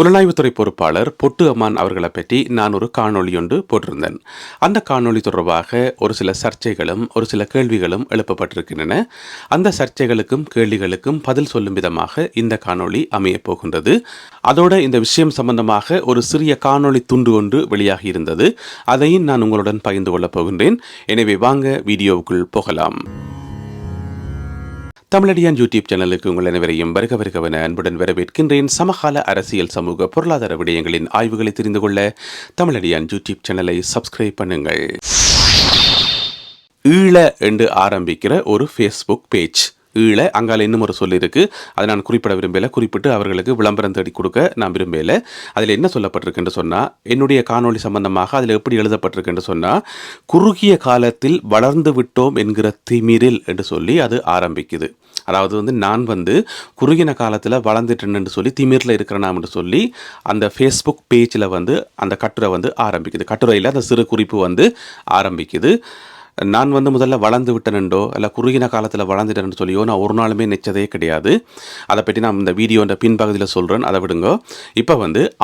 புலனாய்வுத்துறை பொறுப்பாளர் பொட்டு அம்மான் அவர்களை பற்றி நான் ஒரு காணொளி ஒன்று போட்டிருந்தேன். அந்த காணொளி தொடர்பாக ஒரு சில சர்ச்சைகளும் ஒரு சில கேள்விகளும் எழுப்பப்பட்டிருக்கின்றன. அந்த சர்ச்சைகளுக்கும் கேள்விகளுக்கும் பதில் சொல்லும் விதமாக இந்த காணொளி அமையப் போகின்றது. அதோட இந்த விஷயம் சம்பந்தமாக ஒரு சிறிய காணொளி துண்டு ஒன்று வெளியாகி இருந்தது. அதையும் நான் உங்களுடன் பகிர்ந்து கொள்ளப் போகின்றேன். எனவே வாங்க வீடியோவுக்குள் போகலாம். தமிழடியான் யூடியூப் சேனலுக்கு உங்கள் அனைவரையும் வருகவென அன்புடன் வரவேற்கின்றேன். சமகால அரசியல், சமூக, பொருளாதார விடயங்களின் ஆய்வுகளை தெரிந்து கொள்ள தமிழடியான் யூடியூப் சேனலை சப்ஸ்கிரைப் பண்ணுங்கள். ஈழ என்று ஆரம்பிக்கிற ஒரு ஃபேஸ்புக் பேஜ். ஈழ அங்கால இன்னும் ஒரு சொல்லி இருக்கு. அதை நான் குறிப்பிட விரும்பல. குறிப்பிட்டு அவர்களுக்கு விளம்பரம் தேடி கொடுக்க நான் விரும்பல. அதில் என்ன சொல்லப்பட்டிருக்குன்னு சொன்னால், என்னுடைய காணொளி சம்பந்தமாக அதில் எப்படி எழுதப்பட்டிருக்குன்னு சொன்னால், குறுகிய காலத்தில் வளர்ந்து விட்டோம் என்கிற திமிரில் என்று சொல்லி அது ஆரம்பிக்குது. அதாவது நான் குறுகின காலத்தில் வளர்ந்துட்டேன்னு சொல்லி திமிரில் இருக்கிறனாம் என்று சொல்லி அந்த ஃபேஸ்புக் பேஜில் அந்த கட்டுரை ஆரம்பிக்குது. கட்டுரையில் அந்த சிறு குறிப்பு ஆரம்பிக்குது. நான் முதல்ல வளர்ந்து விட்டனண்டோ இல்லை குறுகின காலத்தில் வளர்ந்துட்டேன்னு சொல்லியோ நான் ஒரு நாளுமே நினைச்சதே கிடையாது. அதை பற்றி நான் இந்த வீடியோன்ற பின்பகுதியில் சொல்கிறேன், அதை விடுங்க. இப்போ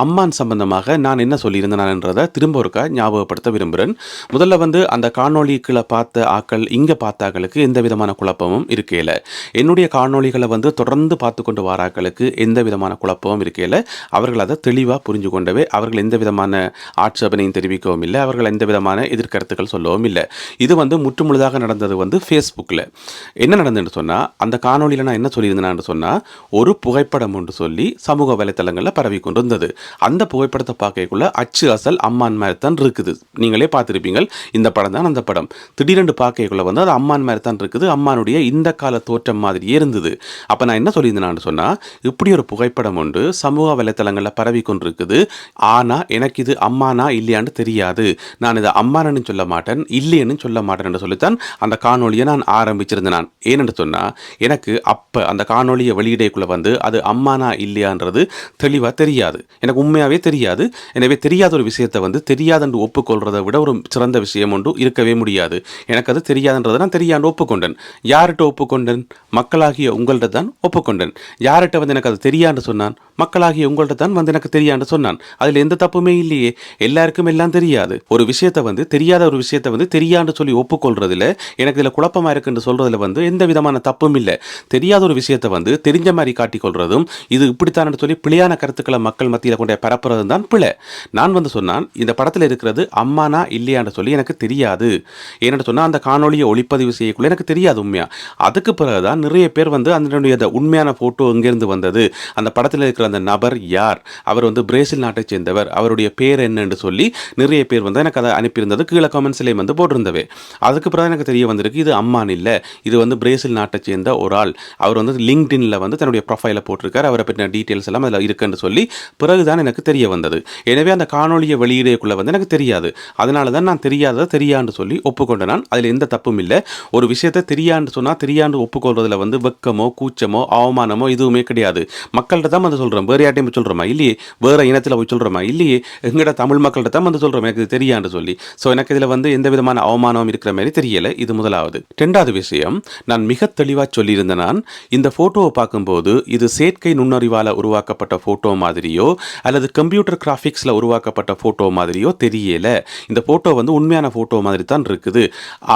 அம்மான் சம்பந்தமாக நான் என்ன சொல்லியிருந்தேன்றதை திரும்ப ஒருக்கா ஞாபகப்படுத்த விரும்புகிறேன். முதல்ல அந்த காணொலிகளை பார்த்த ஆக்கள் இங்கே பார்த்தாக்களுக்கு எந்த விதமான குழப்பமும் இருக்கையில், என்னுடைய காணொலிகளை தொடர்ந்து பார்த்து கொண்டு வாராக்களுக்கு எந்த விதமான குழப்பமும் இருக்கையில் அவர்கள் அதை தெளிவாக புரிஞ்சு கொண்டவே அவர்கள் எந்த விதமான ஆட்சேபனையும் தெரிவிக்கவும் இல்லை, அவர்கள் எந்த விதமான எதிர்கருத்துக்கள் சொல்லவும் இல்லை. இது முற்றுமுழுதாக நடந்தது ஃபேஸ்புக்கில். என்ன நடந்ததுன்னு சொன்னால், அந்த காணொலியில் நான் என்ன சொல்லியிருந்தேன்னு சொன்னால், ஒரு புகைப்படம் ஒன்று சொல்லி சமூக வலைத்தளங்களில் பரவி கொண்டு வந்தது. அந்த புகைப்படத்தை பார்க்கக்குள்ள அச்சு அசல் அம்மான் மாதிரி தான் இருக்குது. நீங்களே பார்த்துருப்பீங்க, இந்த படம் தான் அந்த படம். திடீரென்று பார்க்கக்குள்ள அது அம்மான் மாதிரி தான் இருக்குது. அம்மானுடைய இந்த கால தோற்றம் மாதிரியே இருந்தது. அப்போ நான் என்ன சொல்லியிருந்தேன்னு சொன்னால், இப்படி ஒரு புகைப்படம் ஒன்று சமூக வலைத்தளங்களில் பரவி கொண்டு இருக்குது. ஆனால் எனக்கு இது அம்மானா இல்லையான்னு தெரியாது. நான் இதை அம்மானு சொல்ல மாட்டேன், இல்லைன்னு சொல்ல மாட்டேன் என்று சொல்லித்தான் அந்த காணொலியை நான் ஆரம்பிச்சிருந்தேன். நான் ஏனென்று சொன்னால், எனக்கு அப்போ அந்த காணொலியை வெளியிடக்குள்ள அது அம்மானா இல்லையான்றது தெளிவாக தெரியாது. எனக்கு உண்மையாகவே தெரியாது. எனவே தெரியாத ஒரு விஷயத்தை தெரியாதென்று ஒப்புக்கொள்றதை விட ஒரு சிறந்த விஷயம் ஒன்று இருக்கவே முடியாது. எனக்கு அது தெரியாதுன்றதை நான் தெரியாண்டு ஒப்புக்கொண்டேன். யார்கிட்ட ஒப்புக்கொண்டேன்? மக்களாகிய உங்கள்கிட்ட தான் ஒப்புக்கொண்டேன். யார்கிட்ட எனக்கு அது தெரியாண்டு சொன்னான்? மக்களாகிய உங்கள்கிட்ட தான் எனக்கு தெரியாண்டு சொன்னான். அதில் எந்த தப்புமே இல்லையே. எல்லாருக்கும் எல்லாம் தெரியாது. ஒரு விஷயத்தை தெரியாத ஒரு விஷயத்தை தெரியாண்டு சொல்லி ஒப்புக்கொள்றதுல எனக்கு இதில் குழப்பமாக இருக்குன்னு சொல்றதுல எந்த விதமான தப்பும் இல்லை. தெரியாத ஒரு விஷயத்தை தெரிஞ்ச மாதிரி காட்டிக்கொள்றதும் இது இப்படித்தான் சொல்லி பிழையான கருத்துக்களை மக்கள் மத்தியில் கொண்ட பரப்புறதும் தான் பிழை. நான் சொன்னான், இந்த படத்தில் இருக்கிறது அம்மானா இல்லையான்னு சொல்லி எனக்கு தெரியாது. ஏன்னு சொன்னால், அந்த காணொலியை ஒளிப்பதிவு செய்யக்குள்ள எனக்கு தெரியாது உண்மையா. அதுக்கு பிறகுதான் நிறைய பேர் அதனுடைய உண்மையான போட்டோ எங்கேருந்து வந்தது, அந்த படத்தில் இருக்கிற அந்த நபர் யார், அவர் பிரேசில் நாட்டை சேர்ந்தவர், அவருடைய பேர் என்னன்னு சொல்லி நிறைய பேர் எனக்கு அதை அனுப்பியிருந்தது. கீழே கமெண்ட்ஸ்லேயே போட்டிருந்தவே. அதுக்கு பிறகு எனக்கு தெரிய வந்திருக்கு, இது அம்மான் இல்லை, இது பிரேசில் நாட்டை சேர்ந்த ஒரு ஆள். அவர் லிங்க்டின்ல தன்னுடைய ப்ரொஃபைலை போட்டிருக்கார். அவரை பற்றின டீட்டெயில்ஸ் எல்லாம் அதில் இருக்குன்னு சொல்லி பிறகுதான் எனக்கு தெரிய வந்தது. எனவே அந்த காணொலியை வெளியிடக்குள்ள எனக்கு தெரியாது. அதனால தான் நான் தெரியாததை தெரியாண்டு சொல்லி ஒப்புக்கொண்டேன். நான் அதில் எந்த தப்பும் இல்லை. ஒரு விஷயத்தை தெரியாண்டு சொன்னால் தெரியாண்டு ஒப்புக்கொள்றதுல வெக்கமோ கூச்சமோ அவமானமோ எதுவுமே கிடையாது. மக்கள்கிட்ட தான் சொல்கிறோம். வேறு யார்ட்டையும் சொல்கிறோமா இல்லையே, வேறு இனத்தில் போய் சொல்கிறோமா இல்லையே, எங்கட தமிழ் மக்கள்கிட்ட தான் சொல்கிறோம் எனக்கு இது தெரியாண்டு சொல்லி. ஸோ எனக்கு இதில் எந்த விதமான அவமானம் இருக்கிற மாதிரி தெரியல. இது முதலாவது. இரண்டாவது விஷயம், நான் மிக தெளிவாக சொல்லியிருந்தேன். நான் இந்த போட்டோவை பார்க்கும்போது இது செயற்கை நுண்ணறிவால் உருவாக்கப்பட்ட போட்டோ மாதிரியோ அல்லது கம்ப்யூட்டர் கிராஃபிக்ஸில் உருவாக்கப்பட்ட போட்டோ மாதிரியோ தெரியல. இந்த போட்டோ உண்மையான போட்டோ மாதிரி தான் இருக்குது.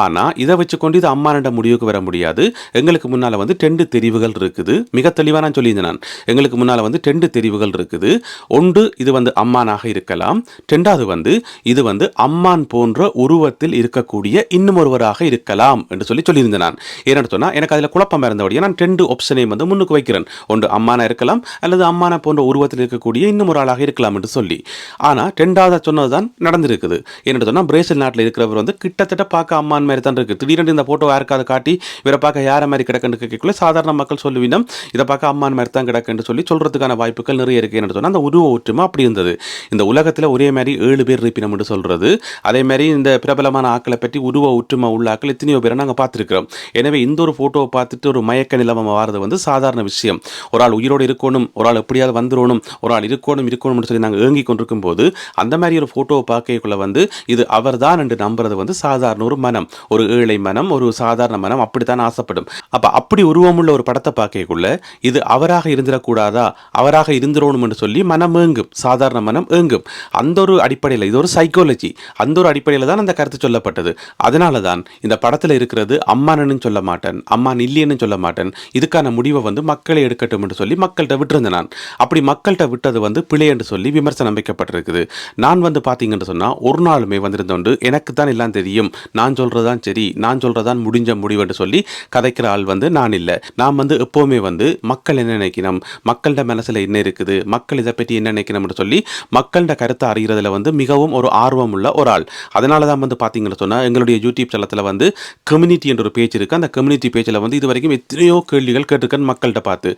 ஆனால் இதை வச்சுக்கொண்டு இது அம்மானிட முடிவுக்கு வர முடியாது. எங்களுக்கு முன்னால் 2 தெரிவுகள் இருக்குது. மிக தெளிவாக நான் சொல்லியிருந்தேன். நான் எங்களுக்கு முன்னால் 2 தெரிவுகள் இருக்குது. ஒன்று, இது அம்மானாக இருக்கலாம். இரண்டாவது இது அம்மான் போன்ற உருவத்தில் இருக்கக்கூடிய இன்னும் ஒருவராக இருக்கலாம் என்று சொல்லியிருந்தேன். நான் ஏன்னு சொன்னால், எனக்கு அதில் குழப்பம் இருந்தபடியே நான் 2 ஆப்ஷனையும் முன்னுக்கு வைக்கிறேன். ஒன்று அம்மானா இருக்கலாம் அல்லது அம்மானா போன்ற உருவத்தில் இருக்கக்கூடிய இன்னும் ஒரு ஆளாக இருக்கலாம் என்று சொல்லி. ஆனால் இரண்டாவது சொன்னதுதான் நடந்திருக்குது. ஏன்னு சொன்னால், பிரேசில் நாட்டில் இருக்கிறவர் கிட்டத்தட்ட பார்க்க அம்மான் மாதிரி தான் இருக்குது. திடீரென்று இந்த போட்டோ யாருக்காவது காட்டி இவரை பார்க்க யார மாதிரி கிடக்குன்னு கேட்கக்குள்ள சாதாரண மக்கள் சொல்லுவினம், இதை பார்க்க அம்மான் மாதிரி தான் கிடக்குன்னு சொல்றதுக்கான வாய்ப்புகள் நிறைய இருக்கு. என்ன சொன்னால், அந்த உருவ ஒற்றுமை அப்படி இருந்தது. இந்த உலகத்தில் ஒரே மாதிரி 7 பேர் இருப்பினம் என்று சொல்றது. அதே மாதிரி இந்த பிரபலமான ஆக்களை பற்றி உருவ உருவ ஒற்றுமை உள்ளாக்கள் எத்தனையோ பேரை நாங்கள் பார்த்துருக்கிறோம். எனவே இந்த ஒரு ஃபோட்டோவை பார்த்துட்டு ஒரு மயக்க நிலவரம் வாரது வந்து சாதாரண விஷயம். ஒரு ஆள் உயிரோடு இருக்கணும், ஒரு ஆள் எப்படியாவது வந்துடணும், ஒரு ஆள் இருக்கணும்னு சொல்லி நாங்கள் ஏங்கி கொண்டிருக்கும் போது அந்த மாதிரி ஒரு ஃபோட்டோவை பார்க்கக்குள்ள வந்து இது அவர்தான் என்று நம்புறது வந்து சாதாரண ஒரு மனம், ஒரு ஏழை மனம், ஒரு சாதாரண மனம் அப்படித்தான் ஆசைப்படும். அப்போ அப்படி உருவமுள்ள ஒரு படத்தை பார்க்கக்குள்ள இது அவராக இருந்துடக்கூடாதா, அவராக இருந்துடணும் என்று சொல்லி மனம் ஏங்கும், சாதாரண மனம் ஏங்கும். அந்த ஒரு அடிப்படையில் இது ஒரு சைக்காலஜி, அந்த ஒரு அடிப்படையில் தான் அந்த கருத்து சொல்லப்பட்டது. அதனால தான் இந்த படத்தில் இருக்கிறது அம்மானு சொல்ல மாட்டேன், அம்மான் இல்லைன்னு சொல்ல மாட்டேன், இதுக்கான முடிவை வந்து மக்களை எடுக்கட்டும் என்று சொல்லி மக்கள்கிட்ட விட்டுருந்தேன். நான் அப்படி மக்கள்கிட்ட விட்டது வந்து பிழை என்று சொல்லி விமர்சனம் வைக்கப்பட்டிருக்குது. நான் வந்து பார்த்தீங்கன்னு சொன்னால் ஒரு நாளுமே வந்திருந்தோண்டு எனக்கு தான் எல்லாம் தெரியும், நான் சொல்றதான் சரி, நான் சொல்றதான் முடிஞ்ச முடிவு என்று சொல்லி கதைக்கிற ஆள் வந்து நான் இல்லை. நான் வந்து எப்போவுமே வந்து மக்கள் என்ன நினைக்கணும், மக்கள்கிட்ட மனசில் என்ன இருக்குது, மக்கள் இதை பற்றி என்ன நினைக்கணும்னு சொல்லி மக்கள்கிட்ட கருத்தை அறிகிறதுல வந்து மிகவும் ஒரு ஆர்வம் உள்ள ஒரு ஆள். அதனால தான் வந்து பார்த்தீங்கன்னு சொன்னால் எங்களுடைய யூடியூப் தளத்தில் வந்து கம்யூனிட்டி என்ற ஒரு பேஜ் இருக்குது. அந்த கம்யூனிட்டி பேஜில் வந்து இது வரைக்கும் எத்தனையோ கேள்விகள் கேட்டிருக்கேன் மக்கள்கிட்ட பார்த்து.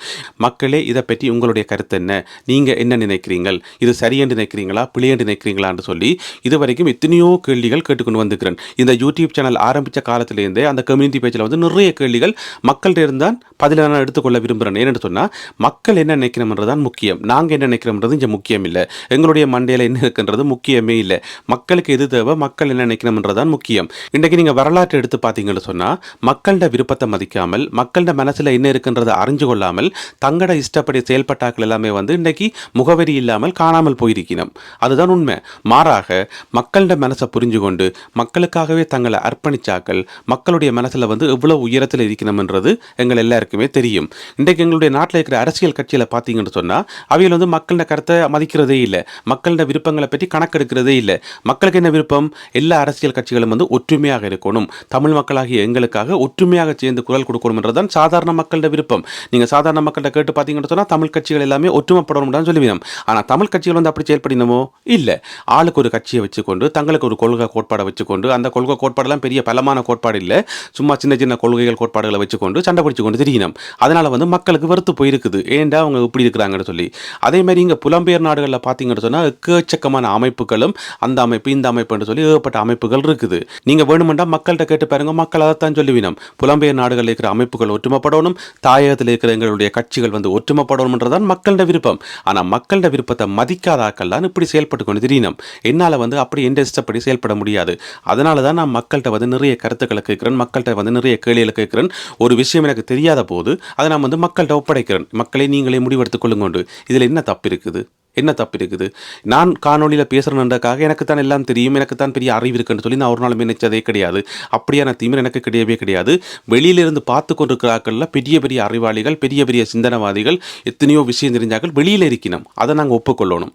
மக்களே இதை பற்றி உங்களுடைய கருத்து என்ன, நீங்கள் என்ன நினைக்கிறீங்கள், இது சரியென்று நினைக்கிறீங்களா பிழையென்று நினைக்கிறீங்களான்னு சொல்லி இது வரைக்கும் எத்தனையோ கேள்விகள் கேட்டுக்கொண்டு வந்துக்கிறேன். இந்த யூடியூப் சேனல் ஆரம்பித்த காலத்திலேருந்தே அந்த கம்யூனிட்டி பேஜில் வந்து நிறைய கேள்விகள் மக்கள்கிட்ட இருந்தால் பதிலாக நான் எடுத்துக்கொள்ள விரும்புகிறேன். ஏன்னு சொன்னால் மக்கள் என்ன நினைக்கிறோம்ன்றதான் முக்கியம், நாங்கள் என்ன நினைக்கிறோம்ன்றது இங்கே முக்கியம் இல்லை, எங்களுடைய மண்டையில் என்ன இருக்குன்றது முக்கியமே இல்லை. மக்களுக்கு எது தேவை, மக்கள் என்ன நினைக்கணும்ன்றதான் முக்கியம். இன்றைக்கு நீங்கள் வரலாற்றை எடுத்து பார்த்தீங்கன்னு சொன்னால் மக்களோட விருப்பத்தை மதிக்காமல், மக்களோட மனசில் என்ன இருக்குன்றதை அறிஞ்சு கொள்ளாமல் தங்களோட இஷ்டப்படி செயல்பட்டாக்கள் எல்லாமே வந்து இன்றைக்கு முகவரி இல்லாமல் காணாமல் போயிருக்கணும். அதுதான் உண்மை. மாறாக மக்களோட மனசை புரிஞ்சு கொண்டு மக்களுக்காகவே தங்களை அர்ப்பணிச்சாக்கள் மக்களுடைய மனசில் வந்து எவ்வளோ உயரத்தில் இருக்கணும்ன்றது எங்கள் எல்லாருக்குமே தெரியும். இன்றைக்கு எங்களுடைய நாட்டில் இருக்கிற அரசியல் கட்சியில் பார்த்தீங்கன்னு சொன்னால் அவையில் வந்து மக்களோட கருத்தை மதிக்கிறதே இல்லை, மக்களோட விருப்பங்களை பற்றி கணக்கெடுக்கிறதே இல்லை. மக்களுக்கு என்ன விருப்பம், எல்லா அரசியல் கட்சிகளும் வந்து ஒற்றுமையாக இருக்கணும், தமிழ் மக்களாகிய எங்களுக்காக ஒற்றுமையாக சேர்ந்து குரல் கொடுக்கணும்ன்றதான் சாதாரண மக்களோட விருப்பம். நீங்கள் சாதாரண மக்கள்கிட்ட கேட்டு பார்த்தீங்கன்னு சொன்னால் தமிழ் கட்சிகள் எல்லாமே ஒற்றுமைப்படணும்னு சொல்லுவீங்க. ஆனால் தமிழ் கட்சிகள் வந்து அப்படி செயல்படணுமோ இல்லை. ஆளுக்கு ஒரு கட்சியை வச்சுக்கொண்டு தங்களுக்கு ஒரு கொள்கை கோட்பாடை வச்சுக்கொண்டு, அந்த கொள்கை கோட்பாடெல்லாம் பெரிய பலமான கோட்பாடு இல்லை, சும்மா சின்ன சின்ன கொள்கைகள் கோட்பாடுகளை வச்சுக்கொண்டு சண்டை பிடிச்சு கொண்டு தெரியணும். அதனால் வந்து மக்களுக்கு வெறுத்து போயிருக்குது, ஏண்டா அவங்க இப்படி இருக்கிறாங்கன்னு சொல்லி. அதே மாதிரி இங்கே புலம்பெயர் நாடுகளில் பார்த்தீங்கன்னு சொன்னால் எக்கச்சக்கமான அமைப்புகளும் அந்த அமைப்பு இந்த அமைப்புன்னு சொல்லி ஏகப்பட்ட அமைப்புகள் இருக்குது. நீங்கள் வேணுமெண்டா மக்கள்கிட்ட கேட்டு பாருங்க, மக்கள் அதைத்தான் சொல்லுவினோம். புலம்பெயர் நாடுகளில் இருக்கிற அமைப்புகள் ஒற்றுமைப்படணும், தாயகத்தில் இருக்கிற எங்களுடைய கட்சிகள் வந்து ஒற்றுமைப்படணும்ன்றதான் மக்களோட விருப்பம். ஆனால் மக்களோட விருப்பத்தை மதிக்காதாக்கள் தான் இப்படி செயல்பட்டு கொண்டு தெரியணும். என்னால் வந்து அப்படி எந்த இஷ்டப்படி செயல்பட முடியாது. அதனால தான் நான் மக்கள்கிட்ட வந்து நிறைய கருத்துக்களை கேட்கிறேன், மக்கள்கிட்ட வந்து நிறைய கேள்விகளை கேட்கிறேன். ஒரு விஷயம் எனக்கு தெரியாத போது அதை நான் வந்து மக்கள்கிட்ட ஒப்படைக்கிறேன். மக்களை நீங்களே முடிவெடுத்துக் கொள்ளுங்கொண்டு. இதில் என்ன தப்பு இருக்குது, என்ன தப்பு இருக்குது? நான் காணொலியில் பேசுகிறேன்றக்காக எனக்கு தான் எல்லாம் தெரியும், எனக்கு தான் பெரிய அறிவு இருக்குன்னு சொல்லி நான் ஒரு நாள் நினைச்சதே கிடையாது. அப்படியான திமிர் எனக்கு கிடையவே கிடையாது. வெளியிலிருந்து பார்த்து கொண்டிருக்கிறார்கள் பெரிய பெரிய அறிவாளிகள், பெரிய பெரிய சிந்தனவாதிகள், எத்தனையோ விஷயம் தெரிஞ்சாக்கள் வெளியில் இருக்கணும். அதை நாங்கள் ஒப்புக்கொள்ளணும்.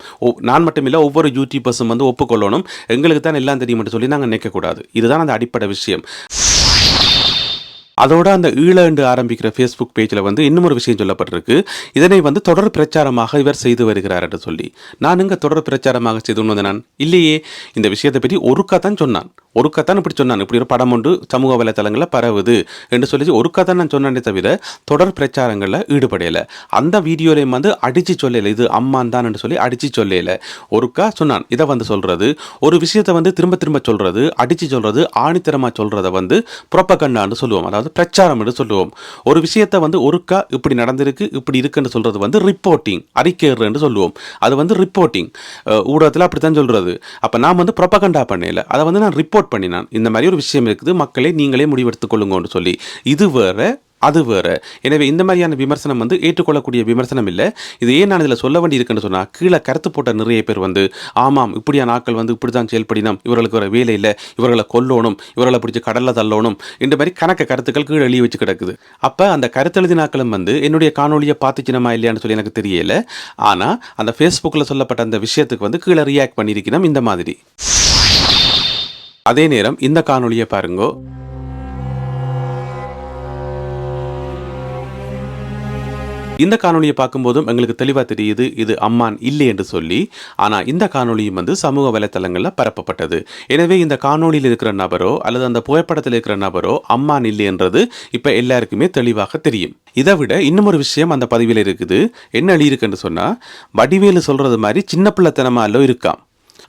நான் மட்டுமில்லை, ஒவ்வொரு யூடியூபர்ஸும் வந்து ஒப்புக்கொள்ளணும். எங்களுக்கு தான் எல்லாம் தெரியும் சொல்லி நாங்கள் நினைக்கக்கூடாது. இதுதான் அந்த அடிப்படை விஷயம். அதோட அந்த ஈழ என்று ஆரம்பிக்கிற ஃபேஸ்புக் பேஜில் வந்து இன்னும் ஒரு விஷயம் சொல்லப்பட்டிருக்கு. இதனை வந்து தொடர் பிரச்சாரமாக இவர் செய்து வருகிறார் என்று சொல்லி. நான் இங்கே தொடர் பிரச்சாரமாக செய்து கொண்டு நான் இல்லையே. இந்த விஷயத்தை பற்றி ஒருக்கா சொன்னான், இப்படி சொன்னான், இப்படி ஒரு படம் ஒன்று சமூக வலைத்தளங்களில் பரவுது என்று சொல்லி ஒருக்கா தான் நான் சொன்னேனே தவிர தொடர் பிரச்சாரங்களில் ஈடுபடையலை. அந்த வீடியோலையும் வந்து அடித்து சொல்லலை, இது அம்மான் தான் என்று சொல்லி அடித்து சொல்லலை. ஒருக்கா சொன்னான். இதை வந்து சொல்கிறது, ஒரு விஷயத்தை வந்து திரும்ப திரும்ப சொல்கிறது, அடித்து சொல்கிறது, ஆணித்தரமாக சொல்கிறத வந்து புரோபகண்டான்னு சொல்லுவோம், அதாவது பிரச்சாரம் என்று சொல்லுவோம். ஒரு விஷயத்தை வந்து ஒருக்கா இப்படி நடந்திருக்கு, இப்படி இருக்குன்னு சொல்கிறது வந்து ரிப்போர்ட்டிங், அறிக்கைன்னு சொல்லுவோம். அது வந்து ரிப்போர்ட்டிங், ஊடகத்தில் அப்படித்தான் சொல்கிறது. அப்போ நான் வந்து புரோபகண்டா பண்ணல, அதை வந்து நான் ரிப்போர்ட் பண்ணினான். இந்த மாதிரி ஒரு விஷயம் இருக்குது, மக்களை நீங்களே முடிவெடுத்துக் கொள்ளுங்கன்னு சொல்லி. இது வேற அது வேறு. எனவே இந்த மாதிரியான விமர்சனம் வந்து ஏற்றுக்கொள்ளக்கூடிய விமர்சனம் இல்லை. இது ஏன் நான் இதில் சொல்ல வேண்டி இருக்குன்னு சொன்னால், கீழே கருத்து போட்ட நிறைய பேர் வந்து ஆமாம் இப்படியான ஆட்கள் வந்து இப்படி தான் செயல்படினோம், இவர்களுக்கு ஒரு வேலை இல்லை, இவர்களை கொல்லணும், இவர்களை பிடிச்சி கடலில் தள்ளணும், இந்த மாதிரி கருத்துக்கள் கீழே எழுதி வச்சு கிடக்குது. அப்போ அந்த கருத்தெழுதி நாட்களும் வந்து என்னுடைய காணொலியை பார்த்துச்சினமா இல்லையான்னு சொல்லி எனக்கு தெரியல. ஆனால் அந்த ஃபேஸ்புக்கில் சொல்லப்பட்ட அந்த விஷயத்துக்கு வந்து கீழே ரியாக்ட் பண்ணியிருக்கணும் இந்த மாதிரி. அதே நேரம் இந்த காணொலியை பாருங்கோ. இந்த காணொலியை பார்க்கும்போதும் எங்களுக்கு தெளிவாக தெரியுது இது அம்மான் இல்லை என்று சொல்லி. ஆனால் இந்த காணொலியும் வந்து சமூக வலைத்தளங்களில் பரப்பப்பட்டது. எனவே இந்த காணொலியில் இருக்கிற நபரோ அல்லது அந்த புகைப்படத்தில் இருக்கிற நபரோ அம்மான் இல்லை என்றது இப்போ எல்லாருக்குமே தெளிவாக தெரியும். இதை விட இன்னும் ஒரு விஷயம் அந்த பதிவில் இருக்குது. என்ன எழுதியிருக்குன்னு சொன்னால், வடிவேலு சொல்கிறது மாதிரி சின்ன பிள்ளைத்தனமாலோ இருக்காம்.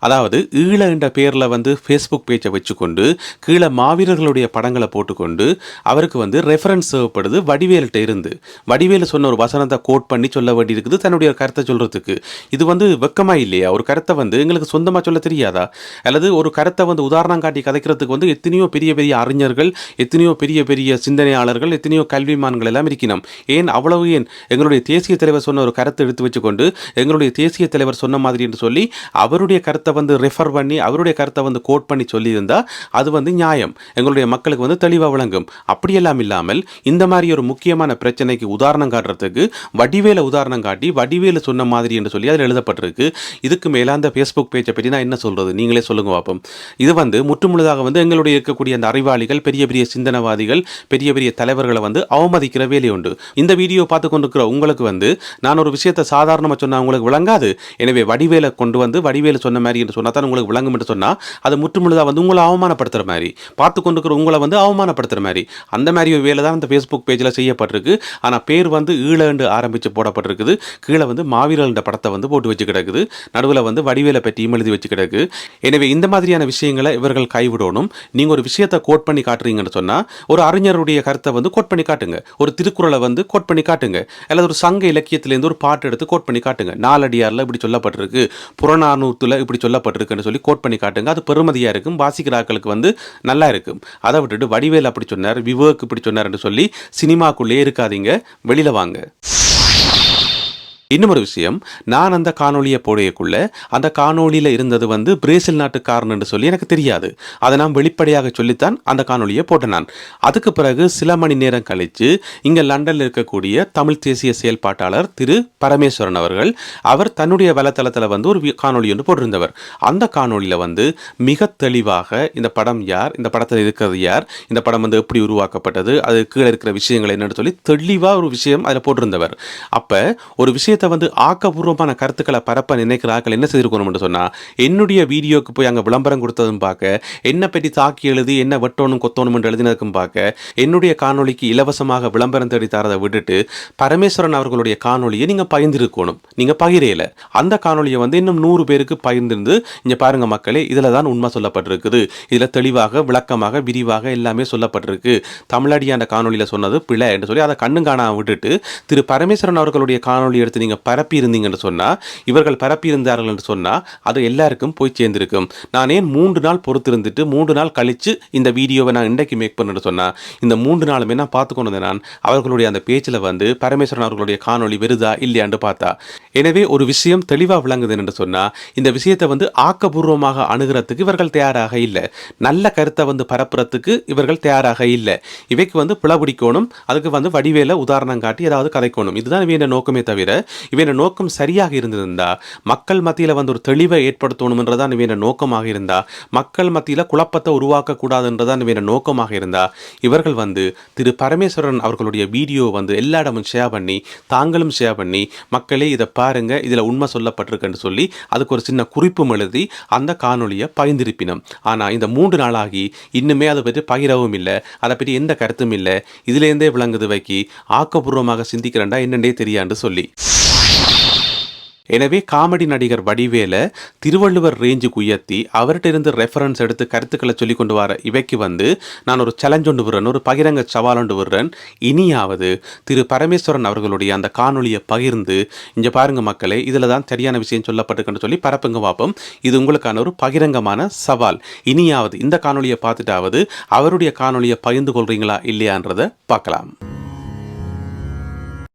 அதாவது ஈழ என்ற பேரில் வந்து ஃபேஸ்புக் பேஜை வச்சுக்கொண்டு கீழே மாவீரர்களுடைய படங்களை போட்டுக்கொண்டு அவருக்கு வந்து ரெஃபரன்ஸ் தேவைப்படுது வடிவேல்கிட்ட இருந்து. வடிவேலு சொன்ன ஒரு வசனத்தை கோட் பண்ணி சொல்ல வேண்டி இருக்குது தன்னுடைய கருத்தை சொல்கிறதுக்கு. இது வந்து வெக்கமா இல்லையா? ஒரு கருத்தை வந்து எங்களுக்கு சொந்தமாக சொல்ல தெரியாதா? அல்லது ஒரு கருத்தை வந்து உதாரணம் காட்டி கதைக்கிறதுக்கு வந்து எத்தனையோ பெரிய பெரிய அறிஞர்கள், எத்தனையோ பெரிய பெரிய சிந்தனையாளர்கள், எத்தனையோ கல்விமான்கள் எல்லாம் இருக்கணும். ஏன் எங்களுடைய தேசிய தலைவர் சொன்ன ஒரு கருத்தை எடுத்து வச்சுக்கொண்டு எங்களுடைய தேசிய தலைவர் சொன்ன மாதிரி என்று சொல்லி அவருடைய கருத்தை வந்து ரெஃபர் பண்ணி அவருடைய கருத்தை வந்து கோட் பண்ணி சொல்லியிருந்தா அது வந்து நியாயம், எங்களுடைய மக்களுக்கு வந்து தெளிவாக விளங்கும். அப்படியெல்லாம் இல்லாமல் இந்த மாதிரி ஒரு முக்கியமான பிரச்சனைக்கு உதாரணம் காட்டுறதுக்கு வடிவேல உதாரணம் காட்டி வடிவேலு சொன்ன மாதிரி என்று சொல்லி அதில் எழுதப்பட்டிருக்கு. இதுக்கு மேலே அந்த ஃபேஸ்புக் பேஜை பற்றி நான் என்ன சொல்றது, நீங்களே சொல்லுங்க பார்ப்போம். இது வந்து முற்றுமுழுதாக வந்து எங்களுடைய இருக்கக்கூடிய அந்த அறிவாளிகள், பெரிய பெரிய சிந்தனவாதிகள், பெரிய பெரிய தலைவர்களை வந்து அவமதிக்கிற வேலை உண்டு. இந்த வீடியோ பார்த்து கொண்டிருக்கிற உங்களுக்கு வந்து நான் ஒரு விஷயத்தை சாதாரணமாக சொன்னால் உங்களுக்கு விளங்காது. எனவே வடிவேலை கொண்டு வந்து வடிவேலு சொன்ன மாதிரி என்று சொன்னால் தான் உங்களுக்கு விளங்கும் என்று சொன்னால் அது முற்றுமுழுதாக வந்து உங்களை அவமானப்படுத்துகிற மாதிரி, பார்த்து கொண்டிருக்கிற உங்களை வந்து அவமானப்படுத்துகிற மாதிரி அந்த மாதிரி ஒரு வேலை தான் அந்த ஃபேஸ்புக் பேஜில் செய்யப்பட்டிருக்கு. ஆனால் பேர் வந்து ஈழண்டு ஆரம்பித்து போடப்பட்டிருக்குது. கீழே வந்து மாவீரர்ன்ற படத்தை வந்து போட்டு வச்சு கிடக்குது. நடுவில் வந்து வடிவேலை பற்றியும் எழுதி வச்சு கிடக்கு. எனவே இந்த மாதிரியான விஷயங்களை இவர்கள் கைவிடணும். நீங்கள் ஒரு விஷயத்தை கோட் பண்ணி காட்டுறீங்கன்னு சொன்னால் ஒரு அறிஞருடைய கருத்தை வந்து கோட் பண்ணி காட்டுங்க, ஒரு திருக்குறளை வந்து கோட் பண்ணி காட்டுங்க, அல்லது ஒரு சங்க இலக்கியத்திலேருந்து ஒரு பாட்டு எடுத்து கோட் பண்ணி காட்டுங்க. நாலடியாரில் இப்படி சொல்லப்பட்டிருக்கு, புறநானூற்றில் இப்படி சொல்லப்பட்டிருக்குன்னு சொல்லி கோட் பண்ணி காட்டுங்க. அது பெருமதியாக இருக்கும், வாசிக்கிற ஆட்களுக்கு வந்து நல்லா இருக்கும். அதை விட்டுட்டு வடிவேல் அப்படி சொன்னார், விவேக் இப்படி சொன்னார்ன்னு சொல்லி சினிமாக்குள்ளே இருக்காதீங்க, வெளியில் வாங்க. இன்னொரு விஷயம், நான் அந்த காணொலியை போடையக்குள்ள அந்த காணொலியில் இருந்தது வந்து பிரேசில் நாட்டுக்காரன்னு சொல்லி எனக்கு தெரியாது. அதை நான் வெளிப்படையாக சொல்லித்தான் அந்த காணொலியை போட்டேன் நான். அதுக்கு பிறகு சில மணி நேரம் கழித்து இங்கே லண்டனில் இருக்கக்கூடிய தமிழ் தேசிய செயல்பாட்டாளர் திரு பரமேஸ்வரன் அவர்கள் அவர் தன்னுடைய வலைத்தளத்தில் வந்து ஒரு காணொலி ஒன்று போட்டிருந்தவர். அந்த காணொலியில் வந்து மிக தெளிவாக இந்த படம் யார், இந்த படத்தில் இருக்கிறது யார், இந்த படம் வந்து எப்படி உருவாக்கப்பட்டது, அது கீழே இருக்கிற விஷயங்கள் என்னன்னு சொல்லி தெளிவாக ஒரு விஷயம் அதில் போட்டிருந்தவர். அப்போ ஒரு விஷயத்தை வந்து ஆக்கப்பூர்வமான கருத்துக்களை பரப்ப நினைக்கிற ஆட்கள் என்ன செய்திருக்கணும்னு சொன்னா, என்னுடைய வீடியோக்கு போய் அங்கே விளம்பரம் கொடுத்ததும் பார்க்க, என்ன பற்றி தாக்கி எழுதி என்ன வெட்டணும் கொத்தணும் என்று எழுதினதுக்கும் பார்க்க, என்னுடைய காணொலிக்கு இலவசமாக விளம்பரம் தேடி தரதை விட்டுட்டு பரமேஸ்வரன் அவர்களுடைய காணொலியை நீங்க பகிர்ந்திருக்கணும். நீங்க பகிரையில அந்த காணொலியை வந்து இன்னும் 100 பேருக்கு பகிர்ந்திருந்து இங்க பாருங்க மக்களே, இதுல தான் உண்மை சொல்லப்பட்டிருக்குது, இதுல தெளிவாக விளக்கமாக விரிவாக எல்லாமே சொல்லப்பட்டிருக்கு, தமிழடியாண்ட காணொலியில சொன்னது பிழை என்று சொல்லி அதை கண்ணும் காணாம விட்டுட்டு திரு பரமேஸ்வரன் அவர்களுடைய காணொலி எடுத்து நீங்க பரப்பி இருந்தீங்கன்னு சொன்னா, இவர்கள் பரப்பி இருந்தார்கள் என்று சொன்னா அது எல்லாருக்கும் போய் சேர்ந்திருக்கும். நான் ஏன் 3 நாள் பொறுத்திருந்துட்டு 3 நாள் கழிச்சு இந்த வீடியோவை நான் இன்றைக்கு மேக் பண்ணு சொன்னா, இந்த 3 நாளுமே நான் பார்த்து கொண்டு வந்தேன். நான் அவர்களுடைய அந்த பேச்சில் வந்து பரமேஸ்வரன் அவர்களுடைய காணொலி வருதா இல்லையான்னு பார்த்தா. எனவே ஒரு விஷயம் தெளிவாக விளங்குது என்று சொன்னா, இந்த விஷயத்தை வந்து ஆக்கப்பூர்வமாக அணுகிறதுக்கு இவர்கள் தயாராக இல்லை, நல்ல கருத்தை வந்து பரப்புறதுக்கு இவர்கள் தயாராக இல்லை. இவைக்கு வந்து பிளபிடிக்கணும், அதுக்கு வந்து வடிவேல உதாரணம் காட்டி ஏதாவது கதைக்கணும். இதுதான் இவன் நோக்கமே தவிர இவன் நோக்கம் சரியாக இருந்திருந்தா, மக்கள் மத்தியில் வந்து ஒரு தெளிவை ஏற்படுத்தணும்ன்றதான் இவன் நோக்கமாக இருந்தா, மக்கள் மத்தியில் குழப்பத்தை உருவாக்க கூடாதுன்றதான் இவன் நோக்கமாக இருந்தா, இவர்கள் வந்து திரு பரமேஸ்வரன் அவர்களுடைய வீடியோ வந்து எல்லா இடமும் ஷேர் பண்ணி தாங்களும் ஷேர் பண்ணி மக்களே இதை பாருங்க, இதில் உண்மை சொல்லப்பட்டிருக்குன்னு சொல்லி அதுக்கு ஒரு சின்ன குறிப்பும் எழுதி அந்த காணொலியை பகிர்ந்திருப்பினோம். ஆனால் இந்த 3 நாளாகி இன்னுமே அதை பற்றி பகிரவும் இல்லை, அதை பற்றி எந்த கருத்தும் இல்லை. இதுலேருந்தே விளங்குது வைக்கி ஆக்கப்பூர்வமாக சிந்திக்கிறேன்டா என்னென்னே தெரியாண்டு சொல்லி. எனவே காமெடி நடிகர் வடிவேல திருவள்ளுவர் ரேஞ்சுக்கு உயர்த்தி அவர்கிட்ட இருந்து ரெஃபரன்ஸ் எடுத்து கருத்துக்களை சொல்லி கொண்டு வர இவைக்கு வந்து நான் ஒரு சேலஞ்ச் ஒன்று விடுறேன், ஒரு பகிரங்க சவால் ஒன்று விடுறேன். இனியாவது திரு பரமேஸ்வரன் அவர்களுடைய அந்த காணொலியை பகிர்ந்து இங்கே பாருங்க மக்களே, இதில் தான் சரியான விஷயம் சொல்லப்பட்டிருக்குன்னு சொல்லி பரப்புங்க பார்ப்போம். இது உங்களுக்கான ஒரு பகிரங்கமான சவால். இனியாவது இந்த காணொலியை பார்த்துட்டாவது அவருடைய காணொலியை பகிர்ந்து கொள்றீங்களா இல்லையான்றதை பார்க்கலாம்.